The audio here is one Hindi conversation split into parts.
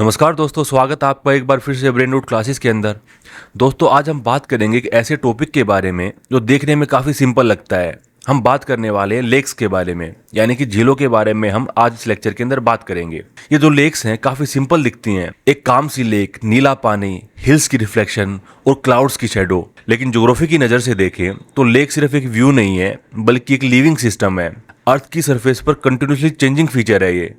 नमस्कार दोस्तों, स्वागत है आपका एक बार फिर से ब्रेन रूट क्लासेस के अंदर। दोस्तों, आज हम बात करेंगे एक ऐसे टॉपिक के बारे में जो देखने में काफ़ी सिंपल लगता है। हम बात करने वाले हैं लेक्स के बारे में, यानी कि झीलों के बारे में हम आज इस लेक्चर के अंदर बात करेंगे। ये जो लेक्स हैं काफ़ी सिंपल दिखती हैं, एक काम सी लेक, नीला पानी, हिल्स की रिफ्लेक्शन और क्लाउड्स की शेडो। लेकिन ज्योग्राफी की नज़र से देखें तो लेक सिर्फ एक व्यू नहीं है, बल्कि एक लिविंग सिस्टम है। अर्थ की सरफेस पर कंटिन्यूसली चेंजिंग फीचर है ये।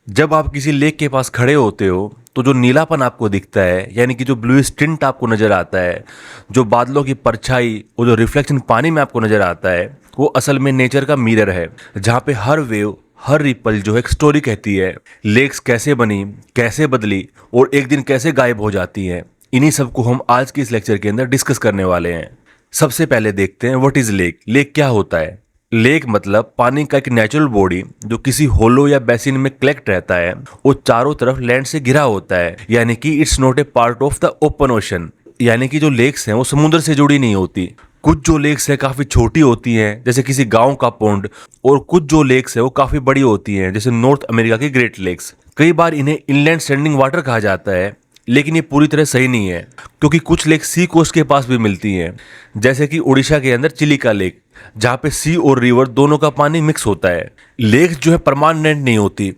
जब आप किसी लेक के पास खड़े होते हो तो जो नीलापन आपको दिखता है, यानी कि जो ब्लू टिंट आपको नज़र आता है, जो बादलों की परछाई और जो रिफ्लेक्शन पानी में आपको नज़र आता है, वो असल में नेचर का मिरर है, जहाँ पे हर वेव, हर रिपल जो है एक स्टोरी कहती है। लेक्स कैसे बनी, कैसे बदली और एक दिन कैसे गायब हो जाती हैं, इन्हीं सब को हम आज के इस लेक्चर के अंदर डिस्कस करने वाले हैं। सबसे पहले देखते हैं व्हाट इज़ लेक। लेक क्या होता है? लेक मतलब पानी का एक नेचुरल बॉडी जो किसी होलो या बेसिन में कलेक्ट रहता है और चारों तरफ लैंड से घिरा होता है, यानी कि it's not a part of the open ocean. यानी कि जो लेक्स हैं वो समुद्र से जुड़ी नहीं होती। कुछ जो लेक्स है काफी छोटी होती हैं, जैसे किसी गांव का पौंड, और कुछ जो लेक्स है वो काफी बड़ी होती हैं, जैसे नॉर्थ अमेरिका की ग्रेट लेक्स। कई बार इन्हें इनलैंड स्टैंडिंग वाटर कहा जाता है, लेकिन ये पूरी तरह सही नहीं है, क्योंकि कुछ लेक सी कोस्ट के पास भी मिलती हैं, जैसे कि उड़ीसा के अंदर चिलिका लेक, जहाँ पे सी और रिवर दोनों का पानी मिक्स होता है। लेक्स जो है परमानेंट नहीं होती,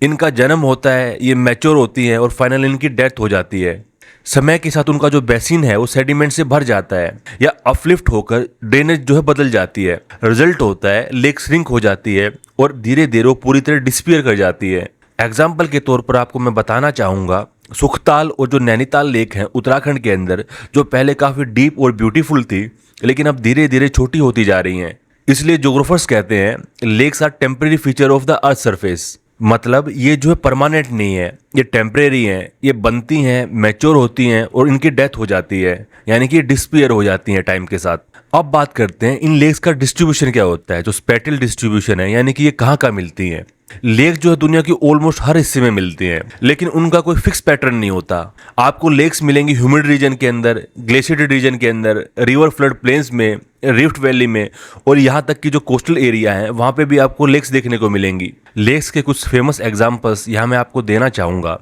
इनका जन्म होता है, ये मैच्योर होती है और फाइनली इनकी डेथ हो जाती है। समय के साथ उनका जो बेसिन है वो सेडिमेंट से भर जाता है या अपलिफ्ट होकर ड्रेनेज जो है बदल जाती है। रिजल्ट होता है लेक श्रिंक हो जाती है और धीरे धीरे वो पूरी तरह डिस्पियर कर जाती है। एग्जाम्पल के तौर पर आपको मैं बताना चाहूँगा, सुखताल और जो नैनीताल लेक है उत्तराखंड के अंदर, जो पहले काफ़ी डीप और ब्यूटीफुल थी, लेकिन अब धीरे धीरे छोटी होती जा रही हैं। इसलिए ज्योग्राफर्स कहते हैं lakes are temporary feature of the earth surface. मतलब ये जो है परमानेंट नहीं है, ये टेम्परेरी हैं, ये बनती हैं, मैच्योर होती हैं और इनकी डेथ हो जाती है, यानी कि डिस्पियर हो जाती हैं टाइम के साथ। अब बात करते हैं इन लेक्स का डिस्ट्रीब्यूशन क्या होता है, जो स्पेटियल डिस्ट्रीब्यूशन है, यानी कि ये कहाँ कहाँ मिलती हैं। लेक जो है दुनिया की ऑलमोस्ट हर हिस्से में मिलती हैं, लेकिन उनका कोई फिक्स पैटर्न नहीं होता। आपको लेक्स मिलेंगी ह्यूमिड रीजन के अंदर, ग्लेशियर्ड रीजन के अंदर, रिवर फ्लड प्लेन्स में, रिफ्ट वैली में, और यहाँ तक कि जो कोस्टल एरिया है वहाँ पे भी आपको लेक्स देखने को मिलेंगी। लेक्स के कुछ फेमस एग्जांपल्स यहाँ मैं आपको देना चाहूँगा।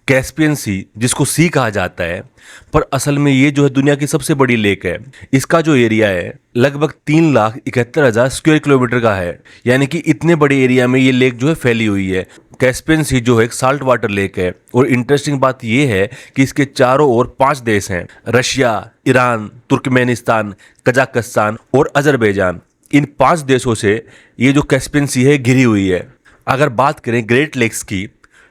कैस्पियन सी, जिसको सी कहा जाता है, पर असल में ये जो है दुनिया की सबसे बड़ी लेक है। इसका जो एरिया है लगभग 3,71,000 स्क्वायर किलोमीटर का है, यानी कि इतने बड़े एरिया में ये लेक जो है फैली हुई है। कैस्पियन सी जो है एक साल्ट वाटर लेक है, और इंटरेस्टिंग बात ये है कि इसके चारों ओर 5 देश हैं, रशिया, ईरान, तुर्कमेनिस्तान, कजाकिस्तान और अजरबैजान। इन 5 देशों से ये जो कैस्पियन सी है घिरी हुई है। अगर बात करें ग्रेट लेक्स की,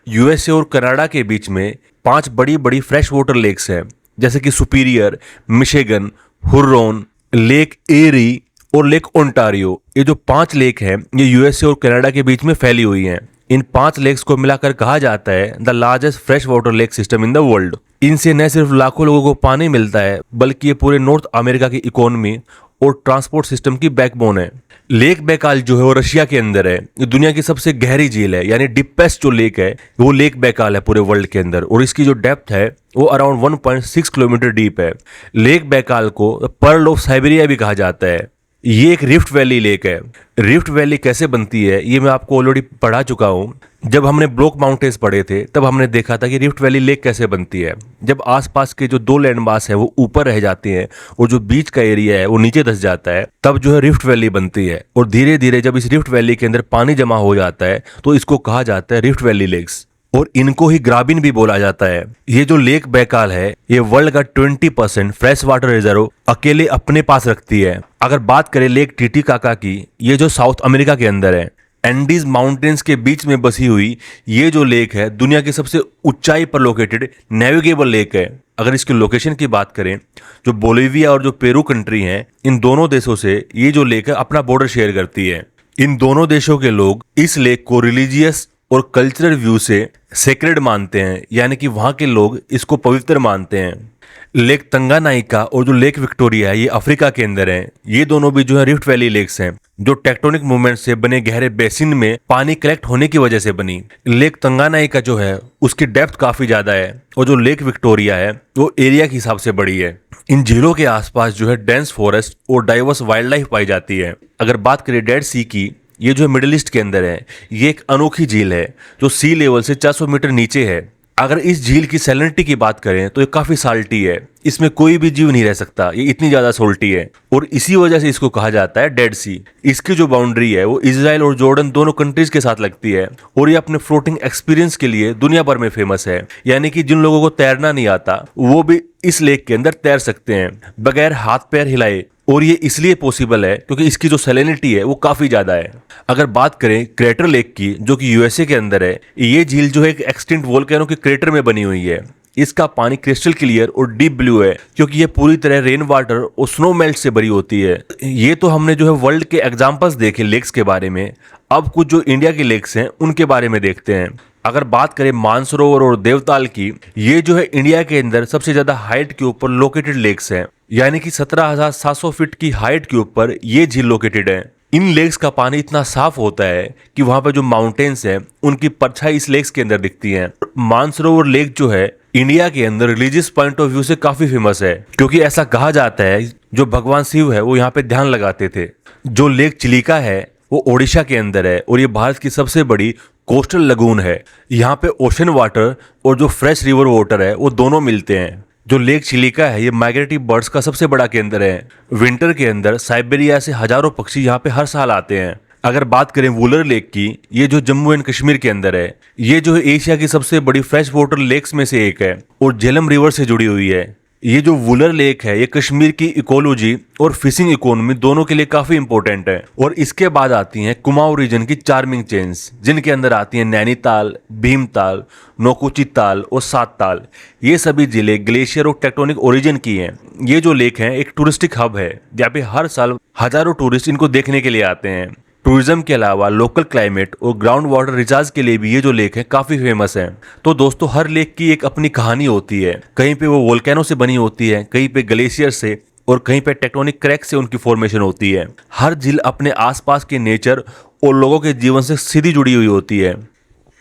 यूएसए और कनाडा के बीच में 5 बड़ी बड़ी फ्रेश वाटर लेक्स हैं, जैसे कि सुपीरियर, मिशिगन, हुर्रोन, लेक एरी और लेक ओंटारियो। ये जो 5 लेक हैं ये यूएसए और कनाडा के बीच में फैली हुई हैं। इन 5 लेक्स को मिलाकर कहा जाता है the largest fresh water lake system in the world. इनसे न सिर्फ लाखों लोगों को पानी मिलता है, बल्कि ये पूरे नॉर्थ अमेरिका की इकोनॉमी और ट्रांसपोर्ट सिस्टम की बैकबोन है। लेक बैकाल जो है वो रशिया के अंदर है। ये दुनिया की सबसे गहरी झील है, यानी डीपेस्ट जो लेक है वो लेक बैकाल है पूरे वर्ल्ड के अंदर, और इसकी जो डेप्थ है वो अराउंड 1.6 किलोमीटर डीप है। लेक बैकाल को पर्ल ऑफ साइबेरिया भी कहा जाता है। ये एक रिफ्ट वैली लेक है। रिफ्ट वैली कैसे बनती है ये मैं आपको ऑलरेडी पढ़ा चुका हूँ। जब हमने ब्लॉक माउंटेन्स पढ़े थे तब हमने देखा था कि रिफ्ट वैली लेक कैसे बनती है। जब आसपास के जो 2 लैंड मास है वो ऊपर रह जाते हैं और जो बीच का एरिया है वो नीचे धंस जाता है, तब जो है रिफ्ट वैली बनती है। और धीरे धीरे जब इस रिफ्ट वैली के अंदर पानी जमा हो जाता है तो इसको कहा जाता है रिफ्ट वैली लेक्स, और इनको ही ग्राबिन भी बोला जाता है। ये जो लेक बैकाल है ये वर्ल्ड का 20% फ्रेश वाटर रिजर्व अकेले अपने पास रखती है। अगर बात करें लेक टिटिकाका की, ये जो साउथ अमेरिका के अंदर है, एंडीज माउंटेन्स के बीच में बसी हुई ये जो लेक है दुनिया की सबसे ऊंचाई पर लोकेटेड नेविगेबल लेक है। अगर इसकी लोकेशन की बात करें, जो बोलिविया और जो पेरू कंट्री हैं, इन दोनों देशों से ये जो लेक है अपना बॉर्डर शेयर करती है। इन दोनों देशों के लोग इस लेक को रिलीजियस और कल्चरल व्यू से सेक्रेड मानते हैं, यानी कि वहाँ के लोग इसको पवित्र मानते हैं। लेक तंगानाइका और जो लेक विक्टोरिया है ये अफ्रीका के अंदर है। ये दोनों भी जो है रिफ्ट वैली लेक्स हैं, जो टेक्टोनिक मूवमेंट से बने गहरे बेसिन में पानी कलेक्ट होने की वजह से बनी। लेक तंगानाइका जो है उसकी डेप्थ काफी ज्यादा है, और जो लेक विक्टोरिया है वो एरिया के हिसाब से बड़ी है। इन झीलों के आसपास जो है डेंस फॉरेस्ट और डाइवर्स वाइल्ड लाइफ पाई जाती है। अगर बात करें डेड सी की, ये जो मिडिल ईस्ट के अंदर है, ये एक अनोखी झील है जो सी लेवल से 400 मीटर नीचे है। अगर इस झील की सैलिनिटी की बात करें तो ये काफी साल्टी है, इसमें कोई भी जीव नहीं रह सकता, ये इतनी ज्यादा सोल्टी है और इसी वजह से इसको कहा जाता है डेड सी। इसकी जो बाउंड्री है वो इजराइल और जॉर्डन दोनों कंट्रीज के साथ लगती है और ये अपने फ्लोटिंग एक्सपीरियंस के लिए दुनिया भर में फेमस है। यानी कि जिन लोगों को तैरना नहीं आता वो भी इस लेक के अंदर तैर सकते हैं बगैर हाथ पैर हिलाए, और ये इसलिए पॉसिबल है क्योंकि इसकी जो सैलिनिटी है वो काफी ज्यादा है। अगर बात करें क्रेटर लेक की जो कि यूएसए के अंदर है, ये झील जो है एक एक्सटिंक्ट वोल्केनो के क्रेटर में बनी हुई है। इसका पानी क्रिस्टल क्लियर और डीप ब्लू है क्योंकि ये पूरी तरह रेन वाटर और स्नो मेल्ट से भरी होती है। ये तो हमने जो है वर्ल्ड के एग्जांपल्स देखे लेक्स के बारे में, अब कुछ जो इंडिया के लेक्स हैं उनके बारे में देखते हैं। अगर बात करें मानसरोवर और देवताल की, ये जो है इंडिया के अंदर सबसे ज्यादा हाइट के ऊपर लोकेटेड लेक्स हैं, यानी कि 17,700 फीट की हाइट के ऊपर ये झील लोकेटेड है। इन लेक्स का पानी इतना साफ होता है कि वहां पे जो माउंटेन्स हैं उनकी परछाई इस लेक्स के अंदर दिखती है। मानसरोवर लेक जो है इंडिया के अंदर रिलीजियस पॉइंट ऑफ व्यू से काफी फेमस है क्योंकि ऐसा कहा जाता है जो भगवान शिव है वो यहाँ पे ध्यान लगाते थे। जो लेक चिलिका है वो ओडिशा के अंदर है और ये भारत की सबसे बड़ी कोस्टल लगून है। यहाँ पे ओशन वाटर और जो फ्रेश रिवर वाटर है वो दोनों मिलते हैं। जो लेक चिलिका है ये माइग्रेटरी बर्ड्स का सबसे बड़ा केंद्र है। विंटर के अंदर साइबेरिया से हजारों पक्षी यहाँ पे हर साल आते हैं। अगर बात करें वुलर लेक की, ये जो जम्मू एंड कश्मीर के अंदर है, ये जो है एशिया की सबसे बड़ी फ्रेश वाटर लेक्स में से एक है और झेलम रिवर से जुड़ी हुई है। ये जो वुलर लेक है ये कश्मीर की इकोलॉजी और फिशिंग इकोनॉमी दोनों के लिए काफी इंपॉर्टेंट है। और इसके बाद आती हैं कुमाऊं रीजन की चार्मिंग चेन्स जिनके अंदर आती हैं नैनीताल, भीमताल, नौकुची ताल और सात ताल। ये सभी जिले ग्लेशियर और टेक्टोनिक ओरिजिन की हैं। ये जो लेक है एक टूरिस्टिक हब है जहाँ पे हर साल हजारों टूरिस्ट इनको देखने के लिए आते हैं। टूरिज्म के अलावा लोकल क्लाइमेट और ग्राउंड वाटर रिचार्ज के लिए भी ये जो लेक है काफी फेमस है। तो दोस्तों हर लेक की एक अपनी कहानी होती है, कहीं पे वो वोल्केनो से बनी होती है, कहीं पे ग्लेशियर से और कहीं पे टेक्टोनिक क्रैक से उनकी फॉर्मेशन होती है। हर झील अपने आसपास के नेचर और लोगों के जीवन से सीधी जुड़ी हुई होती है।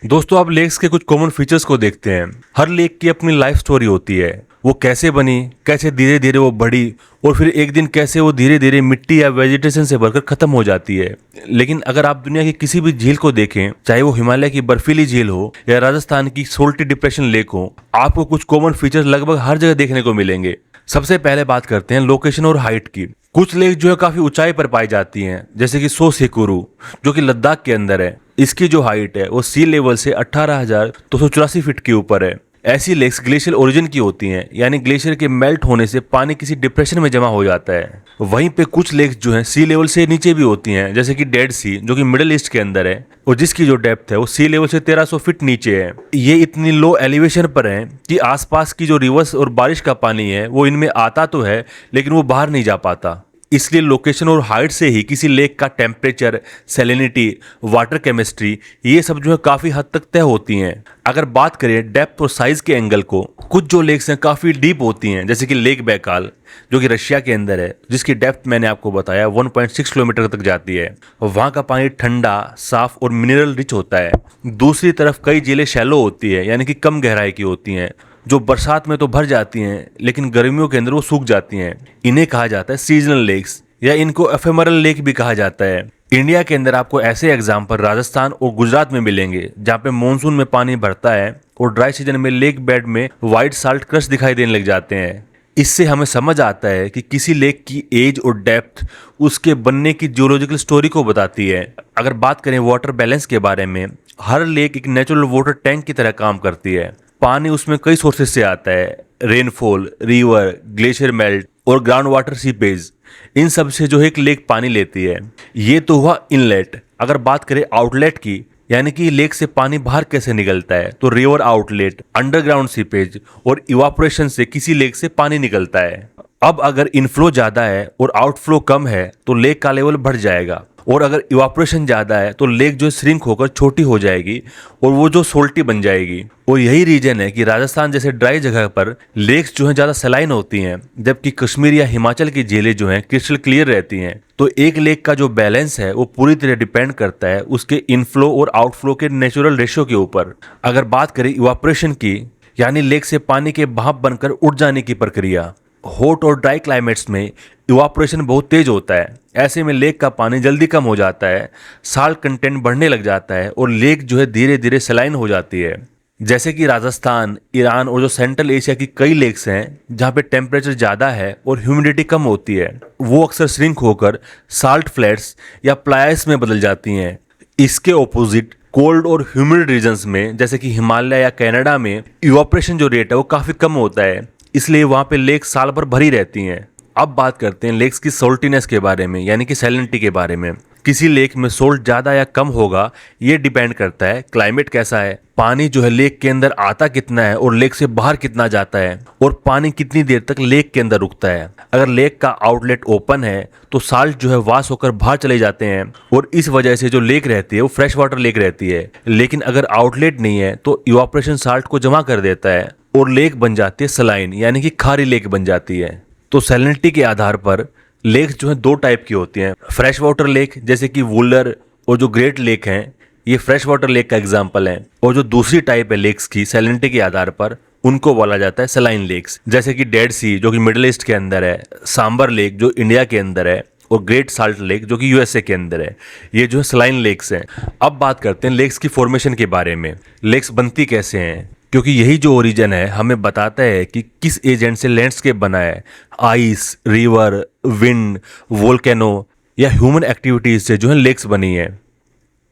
दोस्तों अब लेक्स के कुछ कॉमन फीचर्स को देखते हैं। हर लेक की अपनी लाइफ स्टोरी होती है, वो कैसे बनी, कैसे धीरे धीरे वो बढ़ी और फिर एक दिन कैसे वो धीरे धीरे मिट्टी या वेजिटेशन से भरकर खत्म हो जाती है। लेकिन अगर आप दुनिया की किसी भी झील को देखें, चाहे वो हिमालय की बर्फीली झील हो या राजस्थान की सोल्टी डिप्रेशन लेक हो, आपको कुछ कॉमन फीचर्स लगभग हर जगह देखने को मिलेंगे। सबसे पहले बात करते हैं लोकेशन और हाइट की। कुछ लेक जो है काफी ऊंचाई पर पाई जाती हैं, जैसे कि सोसेकुरू जो कि लद्दाख के अंदर है। इसकी जो हाइट है वो सी लेवल से 18,284 फीट के ऊपर है। ऐसी लेक्स ग्लेशियल ओरिजिन की होती हैं, यानी ग्लेशियर के मेल्ट होने से पानी किसी डिप्रेशन में जमा हो जाता है। वहीं पे कुछ लेक्स जो हैं सी लेवल से नीचे भी होती हैं, जैसे कि डेड सी जो कि मिडिल ईस्ट के अंदर है और जिसकी जो डेप्थ है वो सी लेवल से 1300 फीट नीचे है। ये इतनी लो एलिवेशन पर है कि आसपास की जो रिवर्स और बारिश का पानी है वो इनमें आता तो है लेकिन वो बाहर नहीं जा पाता। इसलिए लोकेशन और हाइट से ही किसी लेक का टेम्परेचर, सैलिनिटी, वाटर केमिस्ट्री ये सब जो है काफी हद तक तय होती हैं। अगर बात करें डेप्थ और साइज के एंगल को, कुछ जो लेक्स हैं काफी डीप होती हैं, जैसे कि लेक बैकाल जो कि रशिया के अंदर है, जिसकी डेप्थ मैंने आपको बताया 1.6 किलोमीटर तक जाती है। वहां का पानी ठंडा, साफ और मिनरल रिच होता है। दूसरी तरफ कई झीलें शैलो होती है, यानी कि कम गहराई की होती हैं, जो बरसात में तो भर जाती हैं लेकिन गर्मियों के अंदर वो सूख जाती हैं। इन्हें कहा जाता है सीजनल लेक्स या इनको एफेमरल लेक भी कहा जाता है। इंडिया के अंदर आपको ऐसे एग्जाम्पल राजस्थान और गुजरात में मिलेंगे जहाँ पे मानसून में पानी भरता है और ड्राई सीजन में लेक बेड में व्हाइट साल्ट क्रस्ट दिखाई देने लग जाते हैं। इससे हमें समझ आता है कि किसी लेक की एज और डेप्थ उसके बनने की जियोलॉजिकल स्टोरी को बताती है। अगर बात करें वाटर बैलेंस के बारे में, हर लेक एक नेचुरल वाटर टैंक की तरह काम करती है। पानी उसमें कई सोर्सेज से आता है, रेनफॉल, रिवर, ग्लेशियर मेल्ट और ग्राउंड वाटर सीपेज, इन सब से जो है एक लेक पानी लेती है। ये तो हुआ इनलेट। अगर बात करें आउटलेट की, यानी कि लेक से पानी बाहर कैसे निकलता है, तो रिवर आउटलेट, अंडरग्राउंड सीपेज और इवापोरेशन से किसी लेक से पानी निकलता है। अब अगर इनफ्लो ज्यादा है और आउटफ्लो कम है तो लेक का लेवल बढ़ जाएगा, और अगर इवापोरेशन ज्यादा है तो लेक जो श्रिंक होकर छोटी हो जाएगी और वो जो सोल्टी बन जाएगी। और यही रीजन है कि राजस्थान जैसे ड्राई जगह पर लेक्स जो हैं ज्यादा सलाइन होती हैं, जबकि कश्मीर या हिमाचल की झीलें जो हैं क्रिस्टल क्लियर रहती हैं। तो एक लेक का जो बैलेंस है वो पूरी तरह डिपेंड करता है उसके इनफ्लो और आउटफ्लो के नेचुरल रेशियो के ऊपर। अगर बात करें इवापोरेशन की, यानी लेक से पानी के भाप बनकर उड़ जाने की प्रक्रिया, हॉट और ड्राई क्लाइमेट्स में इवापोरेशन बहुत तेज होता है। ऐसे में लेक का पानी जल्दी कम हो जाता है, साल्ट कंटेंट बढ़ने लग जाता है और लेक जो है धीरे धीरे सलाइन हो जाती है। जैसे कि राजस्थान, ईरान और जो सेंट्रल एशिया की कई लेक्स हैं जहाँ पे टेम्परेचर ज़्यादा है और ह्यूमिडिटी कम होती है, वो अक्सर श्रिंक होकर साल्ट फ्लैट्स या प्लायस में बदल जाती हैं। इसके ऑपोजिट कोल्ड और ह्यूमिड रीजन्स में जैसे कि हिमालय या कनाडा में इवापोरेशन जो रेट है वो काफ़ी कम होता है, इसलिए वहाँ पे लेक साल भर भरी रहती हैं। अब बात करते हैं लेक्स की सोल्टीनेस के बारे में, यानी कि सैलिनिटी के बारे में। किसी लेक में सोल्ट ज़्यादा या कम होगा ये डिपेंड करता है क्लाइमेट कैसा है, पानी जो है लेक के अंदर आता कितना है और लेक से बाहर कितना जाता है, और पानी कितनी देर तक लेक के अंदर रुकता है। अगर लेक का आउटलेट ओपन है तो साल्ट जो है वाश होकर बाहर चले जाते हैं और इस वजह से जो लेक रहती है वो फ्रेश वाटर लेक रहती है। लेकिन अगर आउटलेट नहीं है तो इवापोरेशन साल्ट को जमा कर देता है और लेक बन जाती है सलाइन, यानी कि खारी लेक बन जाती है। तो सैलिनिटी के आधार पर लेक्स जो है दो टाइप की होती हैं। फ्रेश वाटर लेक जैसे कि वुलर और जो ग्रेट लेक हैं, ये फ्रेश वाटर लेक का एग्जांपल है। और जो दूसरी टाइप है लेक्स की सैलिनिटी के आधार पर, उनको बोला जाता है सलाइन लेक्स, जैसे कि डेड सी जो कि मिडिल ईस्ट के अंदर है, सांबर लेक जो इंडिया के अंदर है, और ग्रेट साल्ट लेक जो कि यूएसए के अंदर है। ये जो है सलाइन लेक्स हैं। अब बात करते हैं लेक्स की फॉर्मेशन के बारे में। लेक्स बनती कैसे हैं, क्योंकि यही जो ओरिजिन है हमें बताता है कि किस एजेंट से लैंडस्केप बना है। आइस, रिवर, विंड, वोल्केनो या ह्यूमन एक्टिविटीज से जो है लेक्स बनी है।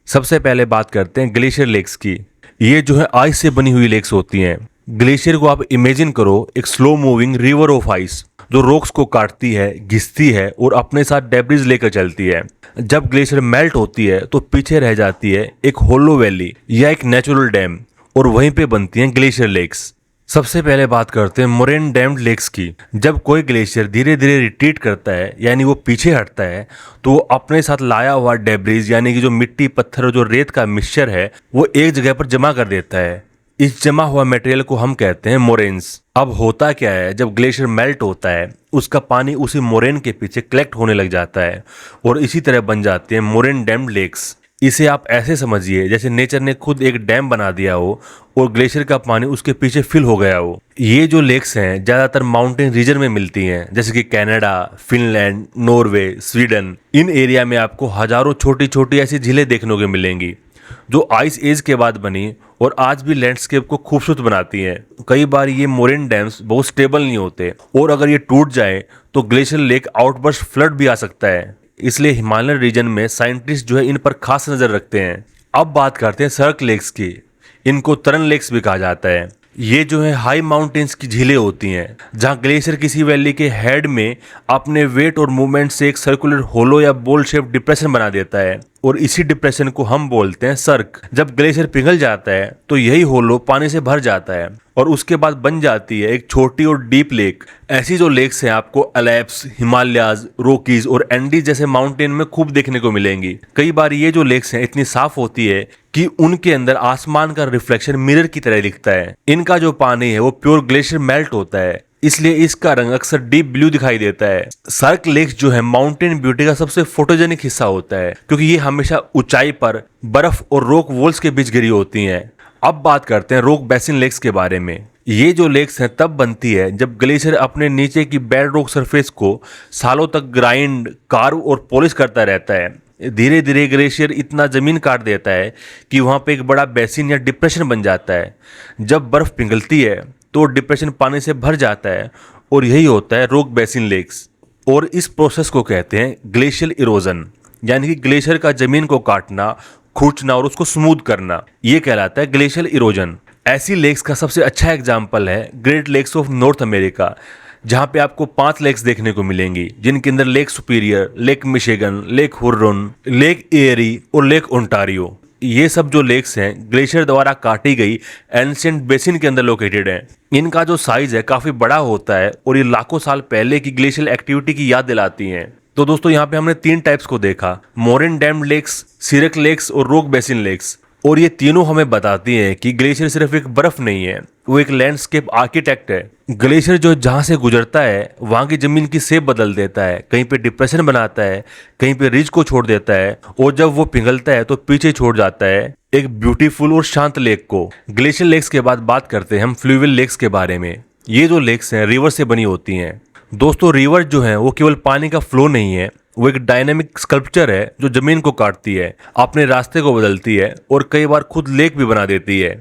सबसे पहले बात करते हैं ग्लेशियर लेक्स की। ये जो है आइस से बनी हुई लेक्स होती हैं। ग्लेशियर को आप इमेजिन करो एक slow moving river of ice जो रॉक्स को काटती है, घिसती है और अपने साथ डेब्रिज लेकर चलती है। जब ग्लेशियर मेल्ट होती है तो पीछे रह जाती है एक होलो वैली या एक नेचुरल डैम, और वहीं पे बनती हैं ग्लेशियर लेक्स। सबसे पहले बात करते हैं मोरेन डैम्ड लेक्स की। जब कोई ग्लेशियर धीरे धीरे रिट्रीट करता है, यानी वो पीछे हटता है, तो वो अपने साथ लाया हुआ डेब्रिज यानी कि जो मिट्टी, पत्थर और जो रेत का मिक्सचर है वो एक जगह पर जमा कर देता है। इस जमा हुआ मटेरियल को हम कहते हैं मोरेन्स। अब होता क्या है, जब ग्लेशियर मेल्ट होता है उसका पानी उसी मोरेन के पीछे कलेक्ट होने लग जाता है और इसी तरह बन जाते हैं मोरेन डैम्ड लेक्स। इसे आप ऐसे समझिए जैसे नेचर ने खुद एक डैम बना दिया हो और ग्लेशियर का पानी उसके पीछे फिल हो गया हो। ये जो लेक्स हैं ज़्यादातर माउंटेन रीजन में मिलती हैं, जैसे कि कनाडा, फिनलैंड, नॉर्वे, स्वीडन। इन एरिया में आपको हजारों छोटी छोटी ऐसी झीलें देखने को मिलेंगी जो आइस एज के बाद बनी और आज भी लैंडस्केप को खूबसूरत बनाती हैं। कई बार ये मोरेन डैम्स बहुत स्टेबल नहीं होते और अगर ये टूट जाए तो ग्लेशियर लेक आउटबर्स्ट फ्लड भी आ सकता है। इसलिए हिमालयन रीजन में साइंटिस्ट जो है इन पर खास नजर रखते हैं। अब बात करते हैं सर्क लेक्स की। इनको तरन लेक्स भी कहा जाता है। ये जो है हाई माउंटेन्स की झीलें होती हैं जहां ग्लेशियर किसी वैली के हेड में अपने वेट और मूवमेंट से एक सर्कुलर होलो या बोल शेप डिप्रेशन बना देता है और इसी डिप्रेशन को हम बोलते हैं सर्क। जब ग्लेशियर पिघल जाता है तो यही होलो पानी से भर जाता है और उसके बाद बन जाती है एक छोटी और डीप लेक। ऐसी जो लेक्स हैं आपको अलेप्स, हिमालयाज, रोकीज और एंडीज जैसे माउंटेन में खूब देखने को मिलेंगी। कई बार ये जो लेक्स हैं इतनी साफ होती है कि उनके अंदर आसमान का रिफ्लेक्शन मिरर की तरह दिखता है। इनका जो पानी है वो प्योर ग्लेशियर मेल्ट होता है, इसलिए इसका रंग अक्सर डीप ब्लू दिखाई देता है। सर्क लेक्स जो है माउंटेन ब्यूटी का सबसे फोटोजेनिक हिस्सा होता है क्योंकि ये हमेशा ऊंचाई पर बर्फ और रॉक वॉल्स के बीच गिरी होती हैं। अब बात करते हैं रॉक बेसिन लेक्स के बारे में। ये जो लेक्स हैं तब बनती है जब ग्लेशियर अपने नीचे की बेड रॉक सरफेस को सालों तक ग्राइंड, कार्व और पॉलिश करता रहता है। धीरे धीरे ग्लेशियर इतना जमीन काट देता है कि वहाँ पे एक बड़ा बेसिन या डिप्रेशन बन जाता है। जब बर्फ पिघलती है तो डिप्रेशन पानी से भर जाता है और यही होता है रॉक बेसिन लेक्स। और इस प्रोसेस को कहते हैं ग्लेशियल इरोजन, यानी कि ग्लेशियर का जमीन को काटना, खींचना और उसको स्मूथ करना, ये कहलाता है ग्लेशियल इरोजन। ऐसी लेक्स का सबसे अच्छा एग्जाम्पल है great lakes of North America, जहाँ पे आपको 5 लेक्स देखने को मिलेंगी जिनके अंदर lake Superior, lake Michigan, lake Huron, lake Erie और लेक ओंटारियो। ये सब जो लेक्स हैं ग्लेशियर द्वारा काटी गई एंशिएंट बेसिन के अंदर लोकेटेड हैं। इनका जो साइज है काफी बड़ा होता है और ये लाखों साल पहले की ग्लेशियल एक्टिविटी की याद दिलाती हैं। तो दोस्तों यहाँ पे हमने 3 टाइप्स को देखा, मोरेन डैम्ड लेक्स, सिरक लेक्स और रॉक बेसिन लेक्स। और ये तीनों हमें बताती हैं कि ग्लेशियर सिर्फ एक बर्फ नहीं है, वो एक लैंडस्केप आर्किटेक्ट है। ग्लेशियर जो जहाँ से गुजरता है वहाँ की जमीन की शेप बदल देता है, कहीं पे डिप्रेशन बनाता है, कहीं पे रिज को छोड़ देता है और जब वो पिघलता है तो पीछे छोड़ जाता है एक ब्यूटीफुल और शांत लेक को। ग्लेशियर लेक्स के बाद बात करते हैं हम फ्लूवियल लेक्स के बारे में। ये जो लेक्स हैं रिवर से बनी होती हैं। दोस्तों रिवर जो है वो केवल पानी का फ्लो नहीं है, वो एक डायनेमिक स्कल्पचर है जो जमीन को काटती है, अपने रास्ते को बदलती है और कई बार खुद लेक भी बना देती है।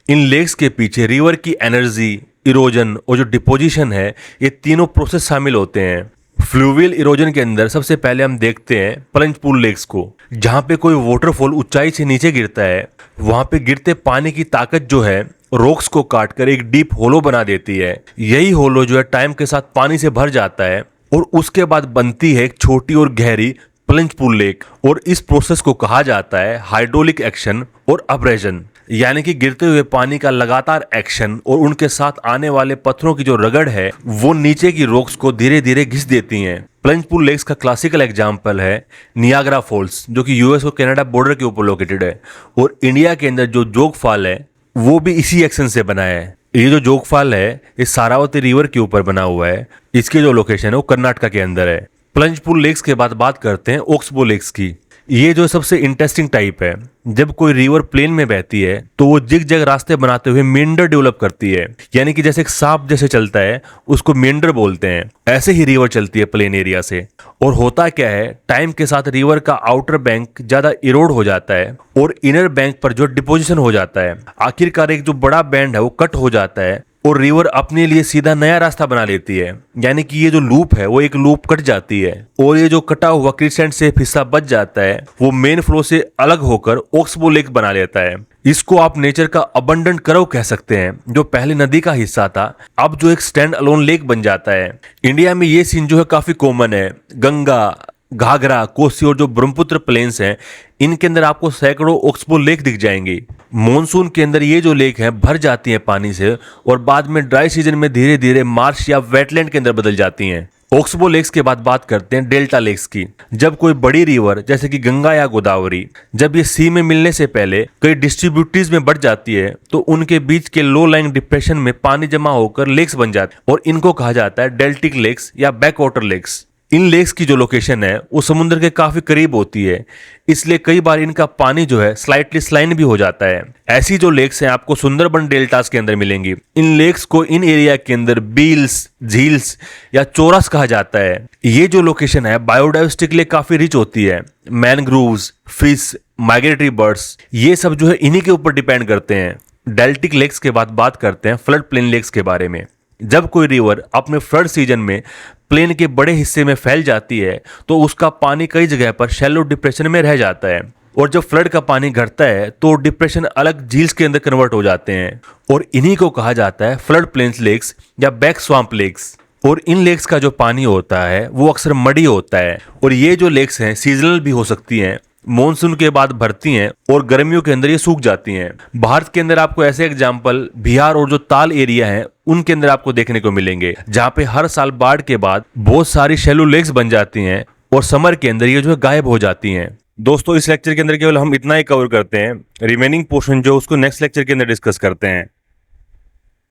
इन लेक्स के पीछे रिवर की एनर्जी, इरोजन और जो डिपोजिशन है, ये तीनों प्रोसेस शामिल होते हैं। फ्लूवियल इरोजन के अंदर सबसे पहले हम देखते हैं प्लंज पूल लेक्स को। जहाँ पे कोई वाटरफॉल ऊंचाई से नीचे गिरता है, वहाँ पे गिरते पानी की ताकत जो है रॉक्स को काटकर एक डीप होलो बना देती है। यही होलो जो है टाइम के साथ पानी से भर जाता है और उसके बाद बनती है एक छोटी और गहरी प्लंज पूल लेक। और इस प्रोसेस को कहा जाता है हाइड्रोलिक एक्शन और अब्रेजन, यानी कि गिरते हुए पानी का लगातार एक्शन और उनके साथ आने वाले पत्थरों की जो रगड़ है वो नीचे की रॉक्स को धीरे धीरे घिस देती हैं। प्लंज पूल लेक्स का क्लासिकल एग्जाम्पल है नियाग्रा फॉल्स, जो कि यूएस और कनाडा बॉर्डर के ऊपर लोकेटेड है। और इंडिया के अंदर जो जोग फॉल है वो भी इसी एक्शन से बना है। ये जो जोग फॉल है ये सारावती रिवर के ऊपर बना हुआ है। इसकी जो लोकेशन है वो कर्नाटका के अंदर है। प्लंज पूल लेक्स के बाद बात करते हैं ऑक्सबो लेक्स की। ये जो सबसे इंटरेस्टिंग टाइप है, जब कोई रिवर प्लेन में बहती है तो वो जिग जग रास्ते बनाते हुए मेंडर डेवलप करती है, यानी कि जैसे एक सांप जैसे चलता है उसको मेंडर बोलते हैं। ऐसे ही रिवर चलती है प्लेन एरिया से। और होता क्या है, टाइम के साथ रिवर का आउटर बैंक ज्यादा इरोड हो जाता है और इनर बैंक पर जो डिपोजिशन हो जाता है, आखिरकार एक जो बड़ा बैंड है वो कट हो जाता है और रिवर अपने लिए सीधा नया रास्ता बना लेती है। यानी कि ये जो लूप है वो एक लूप कट जाती है और ये जो कटा हुआ क्रिसेंट से हिस्सा बच जाता है वो मेन फ्लो से अलग होकर ऑक्सबो लेक बना लेता है। इसको आप नेचर का अबंडेंट कर्व कह सकते हैं, जो पहले नदी का हिस्सा था अब जो एक स्टैंड अलोन लेक बन जाता है। इंडिया में ये सीन जो है काफी कॉमन है। गंगा, घाघरा, कोसी और जो ब्रह्मपुत्र प्लेन्स हैं, इनके अंदर आपको सैकड़ों ऑक्सबो लेक दिख जाएंगी। मॉनसून के अंदर ये जो लेक है भर जाती हैं पानी से और बाद में ड्राई सीजन में धीरे धीरे मार्श या वेटलैंड के अंदर बदल जाती हैं। ऑक्सबो लेक्स के बाद बात करते हैं डेल्टा लेक्स की। जब कोई बड़ी रिवर जैसे कि गंगा या गोदावरी, जब ये सी में मिलने से पहले कई डिस्ट्रीब्यूटरीज में बढ़ जाती है तो उनके बीच के लो लाइंग डिप्रेशन में पानी जमा होकर लेक्स बन जाते हैं और इनको कहा जाता है डेल्टिक लेक्स या बैक वाटर लेक्स। इन लेक्स की जो लोकेशन है वो समुद्र के काफी करीब होती है, इसलिए कई बार इनका पानी जो है स्लाइटली स्लाइन भी हो जाता है। ऐसी जो लेक्स हैं आपको सुंदरबन डेल्टास के अंदर मिलेंगी। इन लेक्स को इन एरिया के अंदर बील्स, झील्स या चोरस कहा जाता है। ये जो लोकेशन है बायोडाइवर्सिटी के लिए काफी रिच होती है। मैनग्रोव्स, फिश, माइग्रेटरी बर्ड्स, ये सब जो है इन्हीं के ऊपर डिपेंड करते हैं। डेल्टिक लेक्स के बाद बात करते हैं फ्लड प्लेन लेक्स के बारे में। जब कोई रिवर अपने फ्लड सीजन में प्लेन के बड़े हिस्से में फैल जाती है तो उसका पानी कई जगह पर शैलो डिप्रेशन में रह जाता है और जब फ्लड का पानी घटता है तो डिप्रेशन अलग झील्स के अंदर कन्वर्ट हो जाते हैं और इन्हीं को कहा जाता है फ्लड प्लेन्स लेक्स या बैक स्वाम्प लेक्स। और इन लेक्स का जो पानी होता है वो अक्सर मडी होता है और ये जो लेक्स हैं सीजनल भी हो सकती हैं। मॉनसून के बाद भरती हैं और गर्मियों के अंदर ये सूख जाती हैं। भारत के अंदर आपको ऐसे एग्जाम्पल बिहार और जो ताल एरिया है उनके अंदर आपको देखने को मिलेंगे, जहाँ पे हर साल बाढ़ के बाद बहुत सारी शैलो लेक्स बन जाती हैं और समर के अंदर ये जो है गायब हो जाती हैं। दोस्तों, इस लेक्चर के अंदर केवल हम इतना ही कवर करते हैं। रिमेनिंग पोर्शन जो उसको नेक्स्ट लेक्चर के अंदर डिस्कस करते हैं।